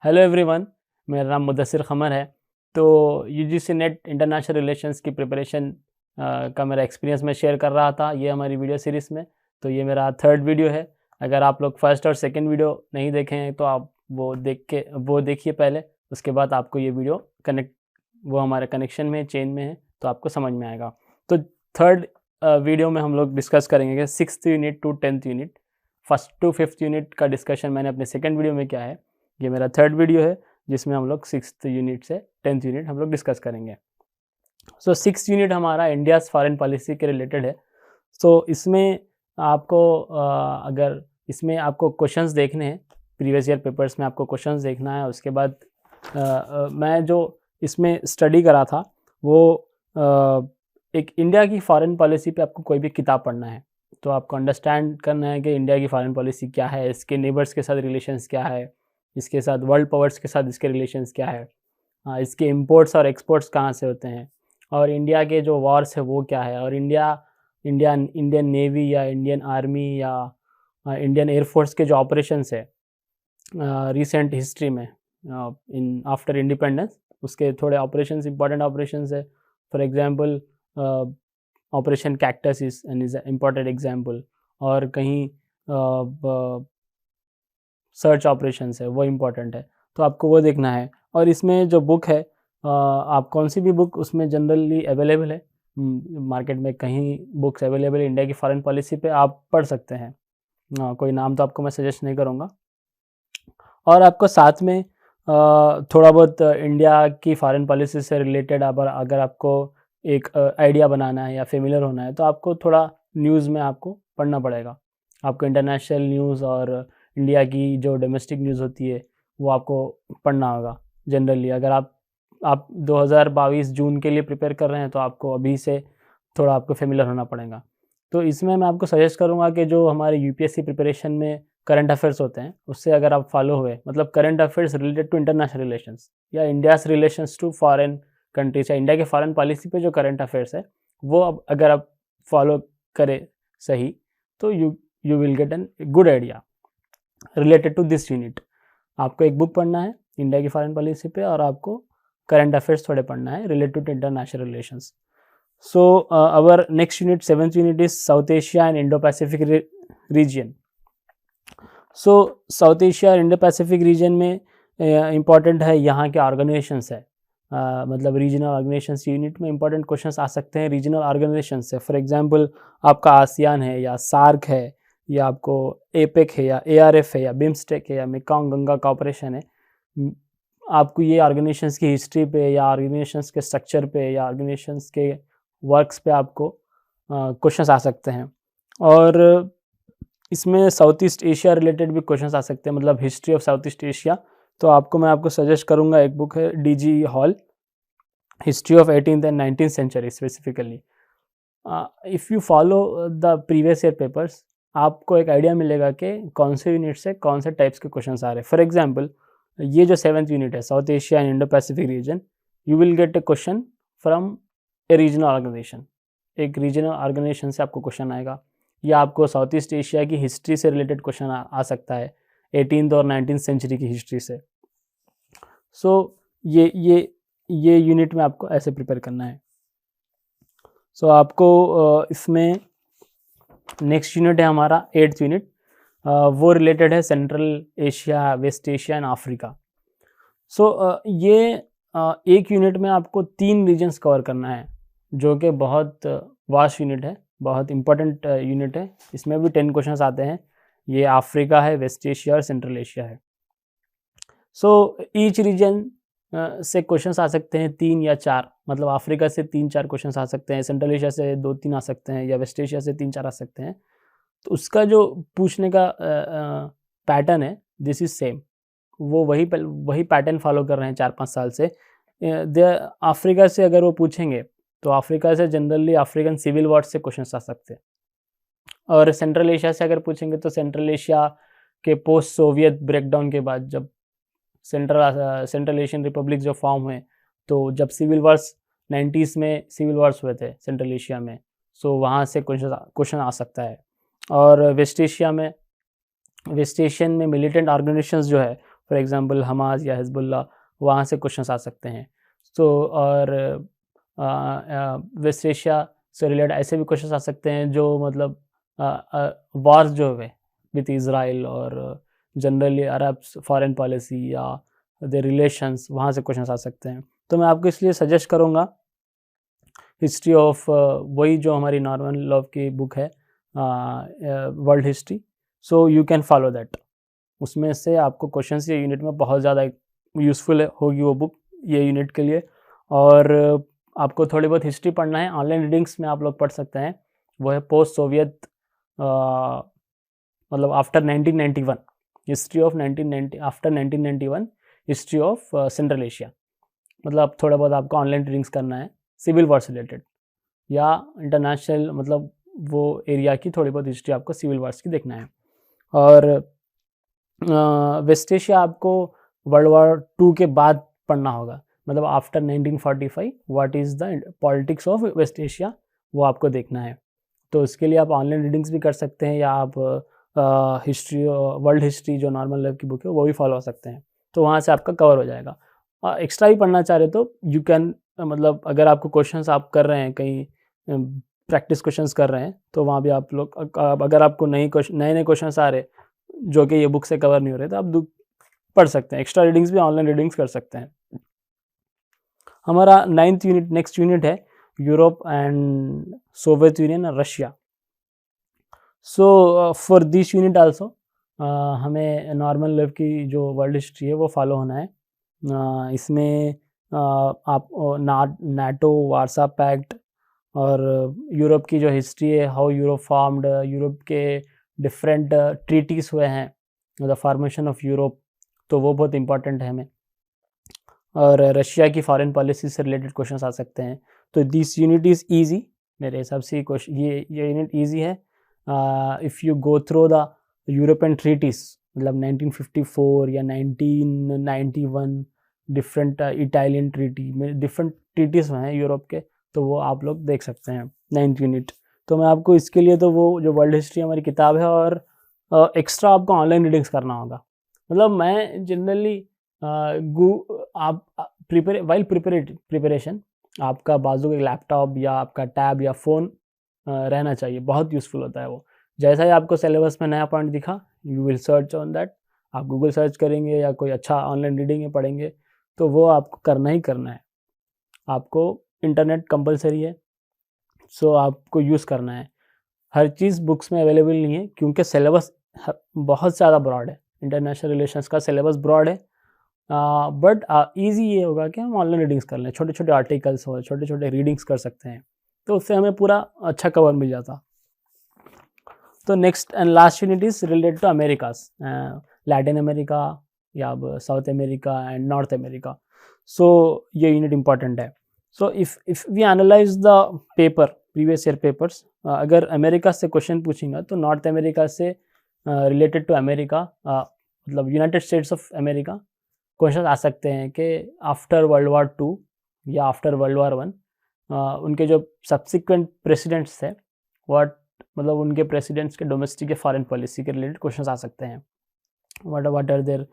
Hello everyone, मेरा नाम मुदस्सिर ख़मर है। तो यूजीसी नेट इंटरनेशनल रिलेशंस की प्रिपरेशन का मेरा एक्सपीरियंस मैं शेयर कर रहा था ये हमारी वीडियो सीरीज़ में। तो ये मेरा थर्ड वीडियो है। अगर आप लोग फर्स्ट और सेकंड वीडियो नहीं देखे हैं तो आप वो देखिए पहले, उसके बाद आपको ये वीडियो वो हमारे कनेक्शन में चेन में है तो आपको समझ में आएगा। तो थर्ड वीडियो में हम लोग डिस्कस करेंगे कि 6th unit to 10th unit, first to 5th unit का डिस्कशन मैंने अपने सेकेंड वीडियो में किया है। ये मेरा थर्ड वीडियो है जिसमें हम लोग 6th यूनिट से 10th यूनिट हम लोग डिस्कस करेंगे। सो 6th यूनिट हमारा इंडियाज़ फॉरेन पॉलिसी के रिलेटेड है। सो इसमें आपको अगर इसमें आपको क्वेश्चंस देखने हैं, प्रीवियस ईयर पेपर्स में आपको क्वेश्चंस देखना है। उसके बाद मैं जो इसमें स्टडी करा था वो एक इंडिया की फॉरेन पॉलिसी पे आपको कोई भी किताब पढ़ना है तो आपको अंडरस्टैंड करना है कि इंडिया की फॉरेन पॉलिसी क्या है, इसके नेबर्स के साथ रिलेशंस क्या है, इसके साथ वर्ल्ड पावर्स के साथ इसके रिलेशंस क्या है, इसके इंपोर्ट्स और एक्सपोर्ट्स कहाँ से होते हैं, और इंडिया के जो वॉर्स है वो क्या है, और इंडियन नेवी या इंडियन आर्मी या इंडियन एयरफोर्स के जो ऑपरेशंस है रिसेंट हिस्ट्री में इन आफ्टर इंडिपेंडेंस, उसके थोड़े ऑपरेशंस इंपॉर्टेंट ऑपरेशंस है। For example operation cactus is an important example, और कहीं सर्च ऑपरेशंस है वो इम्पॉर्टेंट है तो आपको वो देखना है। और इसमें जो बुक है आप कौन सी भी बुक उसमें जनरली अवेलेबल है, मार्केट में कहीं बुक्स अवेलेबल है इंडिया की फॉरेन पॉलिसी पे, आप पढ़ सकते हैं। कोई नाम तो आपको मैं सजेस्ट नहीं करूँगा। और आपको साथ में थोड़ा बहुत इंडिया की फॉरेन पॉलिसी से रिलेटेड अगर आपको एक आइडिया बनाना है या फेमिलियर होना है तो आपको थोड़ा न्यूज़ में आपको पढ़ना पड़ेगा। आपको इंटरनेशनल न्यूज़ और इंडिया की जो डोमेस्टिक न्यूज़ होती है वो आपको पढ़ना होगा जनरली। अगर आप 2022 जून के लिए प्रिपेयर कर रहे हैं तो आपको अभी से थोड़ा आपको फेमिलियर होना पड़ेगा। तो इसमें मैं आपको सजेस्ट करूँगा कि जो हमारे यूपीएससी प्रिपरेशन में करंट अफेयर्स होते हैं उससे अगर आप फॉलो हुए, मतलब current affairs related to international relations या India's relations to foreign countries या इंडिया के फॉरेन पॉलिसी पे जो करंट अफेयर्स है वो अब अगर आप फॉलो करें सही तो you will get an good idea related to this unit. आपको एक बुक पढ़ना है इंडिया की फॉरेन पॉलिसी पे और आपको करंट अफेयर्स थोड़े पढ़ना है related to international relations. So our next unit 7th unit is South Asia and Indo Pacific region. So South Asia और इंडो पैसिफिक रीजन में इम्पॉर्टेंट है यहाँ के ऑर्गेनाइजेशंस है, मतलब रीजनल ऑर्गेनाइजेशंस यूनिट में इंपॉर्टेंट क्वेश्चंस आ सकते हैं रीजनल ऑर्गेनाइजेशन से। फॉर एग्जांपल आपका आसियान है या सार्क है या आपको एपेक है या एआरएफ है या बिम्स्टेक है या मेकांग गंगा कॉपरेशन है, आपको ये ऑर्गेनाइजेशंस की हिस्ट्री पे या ऑर्गेनाइजेशंस के स्ट्रक्चर पे या ऑर्गेनाइजेशंस के वर्क्स पे आपको क्वेश्चंस आ सकते हैं। और इसमें साउथ ईस्ट एशिया रिलेटेड भी क्वेश्चंस आ सकते हैं, मतलब history of South East Asia. तो मैं आपको सजेस्ट करूँगा, एक बुक है D G Hall, history of 18th and 19th century specifically. If you follow the previous year papers आपको एक आइडिया मिलेगा कि कौन से यूनिट से कौन से टाइप्स के क्वेश्चंस आ रहे हैं। फॉर एग्जांपल ये जो 7th यूनिट है South Asia and Indo Pacific region, you will get a question from a regional organization, एक रीजनल ऑर्गेनाइजेशन से आपको क्वेश्चन आएगा, या आपको साउथ ईस्ट एशिया की हिस्ट्री से रिलेटेड क्वेश्चन आ सकता है 18th और 19th सेंचुरी की हिस्ट्री से। सो ये यूनिट में आपको ऐसे प्रिपेयर करना है। सो आपको इसमें नेक्स्ट यूनिट है हमारा 8th यूनिट, वो रिलेटेड है central Asia, west Asia and Africa. So ये एक यूनिट में आपको 3 रीजन्स कवर करना है जो कि बहुत वास्ट यूनिट है, बहुत इंपॉर्टेंट यूनिट है। इसमें भी 10 क्वेश्चंस आते हैं। ये अफ्रीका है, वेस्ट एशिया और सेंट्रल एशिया है। सो ईच रीजन से क्वेश्चंस आ सकते हैं 3 या 4, मतलब अफ्रीका से 3-4 क्वेश्चंस आ सकते हैं, सेंट्रल एशिया से 2-3 आ सकते हैं, या वेस्ट एशिया से 3-4 आ सकते हैं। तो उसका जो पूछने का पैटर्न है दिस इज सेम, वो वही पैटर्न फॉलो कर रहे हैं 4-5 साल से। अफ्रीका से अगर वो पूछेंगे तो अफ्रीका से जनरली अफ्रीकन सिविल वॉर से क्वेश्चंस आ सकते हैं, और सेंट्रल एशिया से अगर पूछेंगे तो सेंट्रल एशिया के पोस्ट सोवियत ब्रेकडाउन के बाद जब सेंट्रल एशियन रिपब्लिक जो फॉर्म हुए, तो जब सिविल वार्स 90s में सिविल वार्स हुए थे सेंट्रल एशिया में, सो वहाँ से क्वेश्चन आ सकता है। और वेस्ट एशियन में मिलिटेंट ऑर्गेनाइजेशंस जो है फॉर एग्जांपल हमास या हिजबुल्लाह, वहाँ से क्वेश्चंस आ सकते हैं। तो और वेस्ट एशिया से रिलेटेड ऐसे भी क्वेश्चंस आ सकते हैं जो मतलब वार्स जो है विथ इज़राइल और जनरली अरब्स फॉरेन पॉलिसी या द रिलेशंस, वहाँ से क्वेश्चंस आ सकते हैं। तो मैं आपको इसलिए सजेस्ट करूँगा हिस्ट्री ऑफ वही जो हमारी नॉर्मन लॉ की बुक है, world history, so you can follow that. उसमें से आपको क्वेश्चंस ये यूनिट में बहुत ज़्यादा यूज़फुल होगी वो बुक ये यूनिट के लिए। और आपको थोड़ी बहुत हिस्ट्री पढ़ना है, ऑनलाइन रीडिंग्स में आप लोग पढ़ सकते हैं। वो है पोस्ट सोवियत मतलब after 1991, history of 1990 after 1991, history of central Asia. मतलब थोड़ा बहुत आपको ऑनलाइन रीडिंग्स करना है सिविल वॉर से रिलेटेड या इंटरनेशनल, मतलब वो एरिया की थोड़ी बहुत हिस्ट्री आपको सिविल वॉर्स की देखना है। और वेस्ट एशिया आपको वर्ल्ड वॉर 2 के बाद पढ़ना होगा, मतलब after 1945 what is the politics of West Asia, वो आपको देखना है। तो इसके लिए आप ऑनलाइन रीडिंग्स भी कर सकते हैं या आप हिस्ट्री वर्ल्ड हिस्ट्री जो नॉर्मल लेवल की बुक है वो भी फॉलो कर सकते हैं। तो वहाँ से आपका कवर हो जाएगा। एक्स्ट्रा ही पढ़ना चाह रहे तो यू कैन, मतलब अगर आपको क्वेश्चंस आप कर रहे हैं कहीं प्रैक्टिस क्वेश्चंस कर रहे हैं तो वहाँ भी आप लोग अगर आपको नए नए क्वेश्चंस आ रहे जो कि ये बुक से कवर नहीं हो रहे तो आप पढ़ सकते हैं। एक्स्ट्रा रीडिंग्स भी ऑनलाइन रीडिंग्स कर सकते हैं। हमारा 9th यूनिट नेक्स्ट यूनिट है यूरोप एंड सोवियत यूनियन और Russia. So for this unit also हमें नॉर्मल लेवल की जो वर्ल्ड हिस्ट्री है वो फॉलो होना है। इसमें आप नाटो, वार्सा पैक्ट और यूरोप की जो हिस्ट्री है, हाउ यूरोप फॉर्म्ड, यूरोप के डिफरेंट ट्रीटीज़ हुए हैं, द फॉर्मेशन ऑफ यूरोप, तो वो बहुत इंपॉर्टेंट है हमें। और रशिया की फॉरेन पॉलिसी से रिलेटेड क्वेश्चंस आ सकते हैं। तो दिस यूनिट इज़ ईजी, मेरे हिसाब से ये यूनिट ईजी है। If you go through the European treaties, मतलब 1954 या 1991 डिफरेंट इटालियन ट्रीटी में डिफरेंट ट्रीटीज़ हैं यूरोप के, तो वो आप लोग देख सकते हैं 9th यूनिट। तो मैं आपको इसके लिए तो वो जो वर्ल्ड हिस्ट्री हमारी किताब है और एक्स्ट्रा आपको ऑनलाइन रीडिंग्स करना होगा। मतलब मैं जनरली आप प्रिपरेशन आपका बाजू का लैपटॉप या आपका टैब या फ़ोन रहना चाहिए, बहुत यूज़फुल होता है वो। जैसा ही आपको सिलेबस में नया पॉइंट दिखा, you will search on that. आप गूगल सर्च करेंगे या कोई अच्छा ऑनलाइन रीडिंग में पढ़ेंगे तो वो आपको करना ही करना है। आपको इंटरनेट कंपलसरी है, सो आपको यूज़ करना है। हर चीज़ बुक्स में अवेलेबल नहीं है क्योंकि सिलेबस बहुत ज़्यादा ब्रॉड है। इंटरनेशनल रिलेशंस का सिलेबस ब्रॉड है, बट ईज़ी ये होगा कि हम ऑनलाइन रीडिंग्स कर लें, छोटे छोटे आर्टिकल्स हो, छोटे छोटे रीडिंग्स कर सकते हैं, तो उससे हमें पूरा अच्छा कवर मिल जाता। तो next and last unit is related to Americas, Latin America या South America and North America. So ये यूनिट इंपॉर्टेंट है। So if we analyse the paper, previous year papers, अगर अमेरिका से क्वेश्चन पूछेंगे तो नॉर्थ अमेरिका से related to America, मतलब United States of America question आ सकते हैं कि आफ्टर वर्ल्ड वॉर 2 या आफ्टर वर्ल्ड वॉर 1 उनके जो सब्सिक्वेंट प्रेसिडेंट्स थे, मतलब उनके प्रेसिडेंट्स के डोमेस्टिक या फॉरेन पॉलिसी के रिलेटेड क्वेश्चंस आ सकते हैं। What are their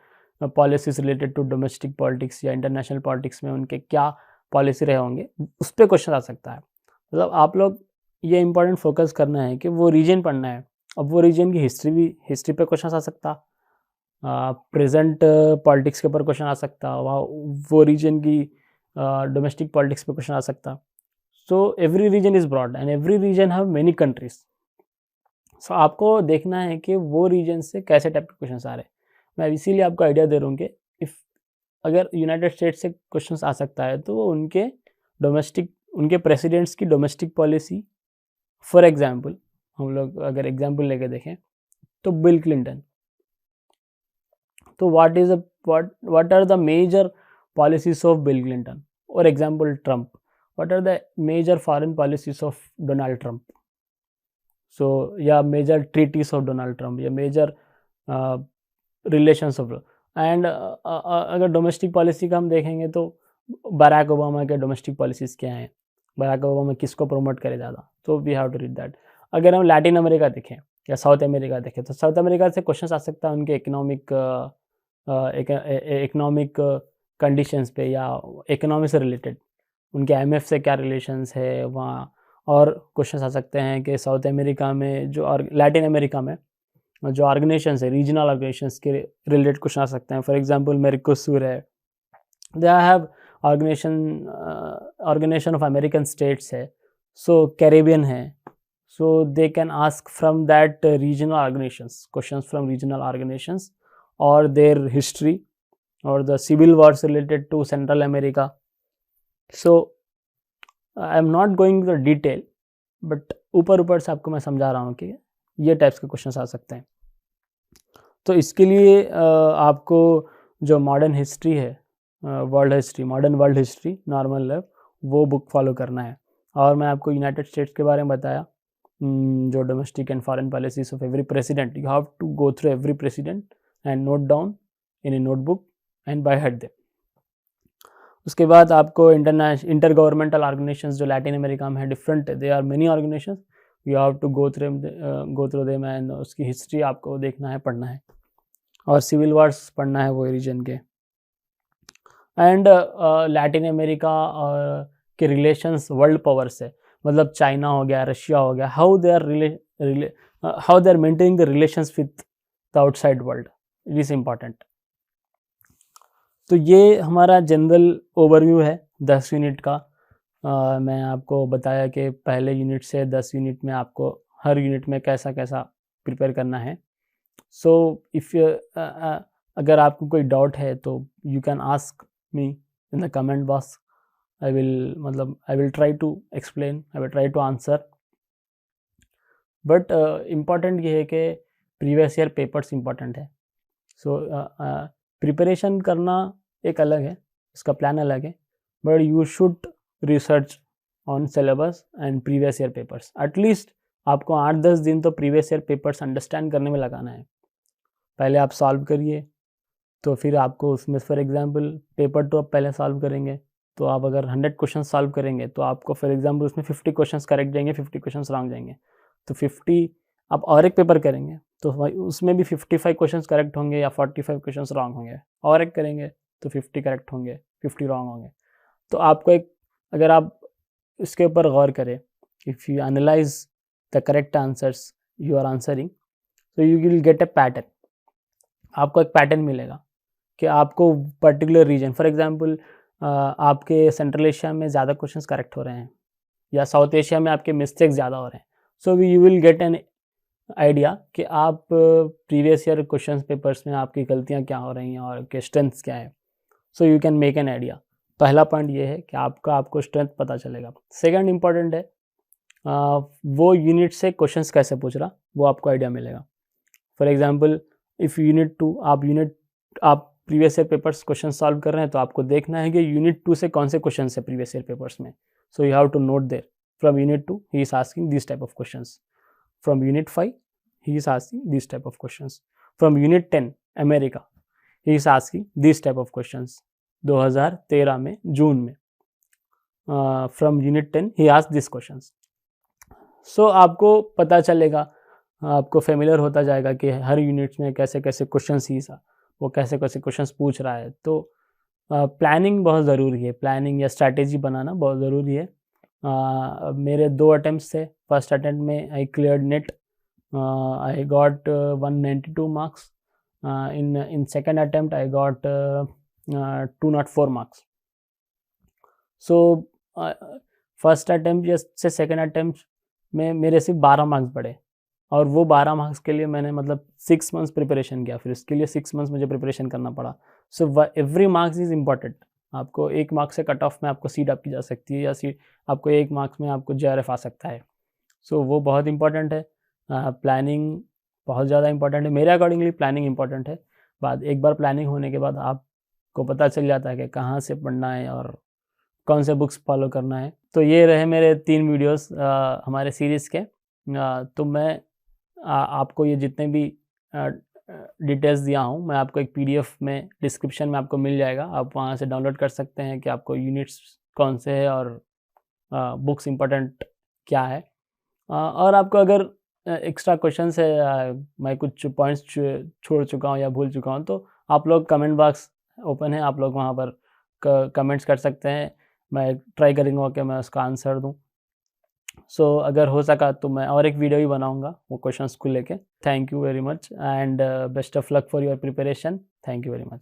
policies related to domestic politics या इंटरनेशनल पॉलिटिक्स में उनके क्या पॉलिसी रहे होंगे, उस पर क्वेश्चन आ सकता है। मतलब आप लोग ये इंपॉर्टेंट फोकस करना है कि वो रीजन पढ़ना है। अब वो रीजन की हिस्ट्री पे क्वेश्चन आ सकता, प्रेजेंट पॉलिटिक्स के ऊपर क्वेश्चन आ सकता, वो रीजन की डोमेस्टिक पॉलिटिक्स पे क्वेश्चन आ सकता। So every region is broad and every region have many countries. So आपको देखना है कि वो रीजन से कैसे टाइप के क्वेश्चन आ रहे हैं। मैं इसीलिए आपको आइडिया दे रहा हूँ कि अगर यूनाइटेड स्टेट्स से क्वेश्चंस आ सकता है तो वो उनके प्रेसिडेंट्स की डोमेस्टिक पॉलिसी, फॉर एग्जांपल हम लोग अगर एग्जांपल लेके देखें तो बिल क्लिंटन, तो what are the major policies of Bill Clinton, और example Trump, what are the major foreign policies of Donald Trump, so या major treaties of Donald Trump या मेजर रिलेशंस ऑफ। एंड अगर domestic policy का हम देखेंगे तो Barack Obama के domestic policies क्या हैं, बराक ओबामा किसको प्रमोट करे ज़्यादा, तो we have to read that. अगर हम लैटिन अमेरिका देखें या साउथ अमेरिका देखें तो साउथ अमेरिका से क्वेश्चन आ सकता है उनके इकोनॉमिक इकोनॉमिक कंडीशंस पे या इकोनॉमी से रिलेटेड, उनके IMF से क्या रिलेशंस है वहाँ। और क्वेश्चंस आ सकते हैं कि साउथ अमेरिका में जो और लैटिन अमेरिका में जो ऑर्गेनाइजेशंस है, रीजनल ऑर्गेनाइजेशंस के रिलेटेड क्वेश्चन आ सकते हैं। फॉर एग्जांपल मेर्कोसुर है, they have Organisation of American States है, सो कैरेबियन है, so they can ask from that regional organisations questions from regional organisations और देयर हिस्ट्री और the civil wars related to Central America. So I am not going the detail, but ऊपर से आपको मैं समझा रहा हूँ कि ये टाइप्स के क्वेश्चंस आ सकते हैं। तो इसके लिए आपको जो मॉडर्न हिस्ट्री है, world history, modern world history normal level, वो बुक फॉलो करना है। और मैं आपको यूनाइटेड स्टेट्स के बारे में बताया, जो domestic and foreign policies of every president, you have to go through every president and note down in a notebook and by heart them. उसके बाद आपको इंटर गवर्नमेंटल ऑर्गेनाइजेशंस जो लैटिन अमेरिका में है, different, they are many organizations, you have to go through them and उसकी history आपको देखना है, पढ़ना है, और सिविल वार्स पढ़ना है वो रीजन के। एंड लैटिन अमेरिका के रिलेशंस वर्ल्ड पावर से, मतलब चाइना हो गया, रशिया हो गया, how they are maintaining the relations with the outside world, it is important. तो ये हमारा जनरल ओवरव्यू है 10 यूनिट का। मैं आपको बताया कि पहले यूनिट से 10 यूनिट में आपको हर यूनिट में कैसा कैसा प्रिपेयर करना है। सो इफ़ अगर आपको कोई डाउट है तो you can ask me in the comment box. I will try to explain, I will try to answer. But important ये है कि प्रीवियस ईयर पेपर्स इम्पॉर्टेंट है। सो प्रिपरेशन करना एक अलग है, इसका प्लान अलग है, but you should research on syllabus and previous year papers. At least आपको 8-10 दिन तो प्रीवियस ईयर पेपर्स अंडरस्टैंड करने में लगाना है। पहले आप सॉल्व करिए, तो फिर आपको उसमें फॉर एग्जांपल पेपर 2 आप पहले सॉल्व करेंगे, तो आप अगर 100 क्वेश्चन सॉल्व करेंगे तो आपको फॉर एग्जांपल उसमें 50 क्वेश्चन करेक्ट जाएंगे, 50 क्वेश्चन रॉन्ग जाएंगे। तो 50 आप और एक पेपर करेंगे तो उसमें भी 55 क्वेश्चन करेक्ट होंगे या 45 क्वेश्चन रॉन्ग होंगे, और एक करेंगे तो 50 करेक्ट होंगे, 50 रॉन्ग होंगे। तो आपको एक, अगर आप इसके ऊपर गौर करें, if you analyse the correct answers you are answering, तो you will get a pattern. आपको एक पैटर्न मिलेगा कि आपको पर्टिकुलर रीजन, फॉर एग्जांपल आपके सेंट्रल एशिया में ज़्यादा क्वेश्चंस करेक्ट हो रहे हैं या साउथ एशिया में आपके मिस्टेक्स ज़्यादा हो रहे हैं, so you will get an idea कि आप प्रीवियस ईयर क्वेश्चन पेपर्स में आपकी गलतियाँ क्या हो रही हैं और के स्ट्रेंथ्स क्या है। So you can make an idea. पहला पॉइंट ये है कि आपको स्ट्रेंथ पता चलेगा। सेकंड इम्पॉर्टेंट है वो यूनिट से क्वेश्चंस कैसे पूछ रहा, वो आपको आइडिया मिलेगा। फॉर एग्जांपल इफ़ यूनिट 2 आप previous year papers question solve कर रहे हैं, तो आपको देखना है कि यूनिट 2 से कौन से क्वेश्चन है प्रीवियस ईयर पेपर्स में। So you have to note there from unit 2 he is asking this type of questions, from unit 5 he is asking these type of questions, from unit 10 America he is asking these type of questions 2013 में जून में, from unit 10 he asked these questions। so आपको पता चलेगा, आपको familiar होता जाएगा कि हर units में कैसे कैसे क्वेश्चंस ही वो कैसे कैसे क्वेश्चंस पूछ रहा है। तो प्लानिंग बहुत ज़रूरी है, प्लानिंग या स्ट्रैटेजी बनाना बहुत ज़रूरी है। मेरे 2 अटेम्प्ट्स थे। फर्स्ट अटेम्प्ट में आई cleared net, I got 192 marks. In second attempt I got 204 marks. So first attempt से सेकेंड अटेम्प्ट में मेरे सिर्फ 12 मार्क्स बढ़े, और वो 12 मार्क्स के लिए मैंने 6 मंथ्स प्रिपरेशन किया, फिर इसके लिए 6 मंथ्स मुझे प्रिपरेशन करना पड़ा। So every marks is important. आपको 1 मार्क्स से कट ऑफ में आपको सीट आपकी जा सकती है, या सीट आपको 1 मार्क्स में आपको JRF आ सकता है। सो वो बहुत इंपॉर्टेंट है। प्लानिंग बहुत ज़्यादा इंपॉर्टेंट है, मेरे अकॉर्डिंगली प्लानिंग इंपॉर्टेंट है। एक बार प्लानिंग होने के बाद आपको पता चल जाता है कि कहाँ से पढ़ना है और कौन से बुक्स फॉलो करना है। तो ये रहे मेरे 3 वीडियोस हमारे सीरीज़ के। तो मैं आपको ये जितने भी डिटेल्स दिया हूँ, मैं आपको एक PDF में डिस्क्रिप्शन में आपको मिल जाएगा, आप वहाँ से डाउनलोड कर सकते हैं कि आपको यूनिट्स कौन से है और बुक्स इम्पोर्टेंट क्या है। और आपको अगर एक्स्ट्रा क्वेश्चन है, मैं कुछ पॉइंट्स छोड़ चुका हूँ या भूल चुका हूँ, तो आप लोग कमेंट बॉक्स ओपन है, आप लोग वहाँ पर कमेंट्स कर सकते हैं, मैं ट्राई करूँगा कि मैं उसका आंसर दूँ। सो अगर हो सका तो मैं और एक वीडियो भी बनाऊँगा वो क्वेश्चंस को लेके। Thank you very much and best of luck for your preparation. Thank you very much.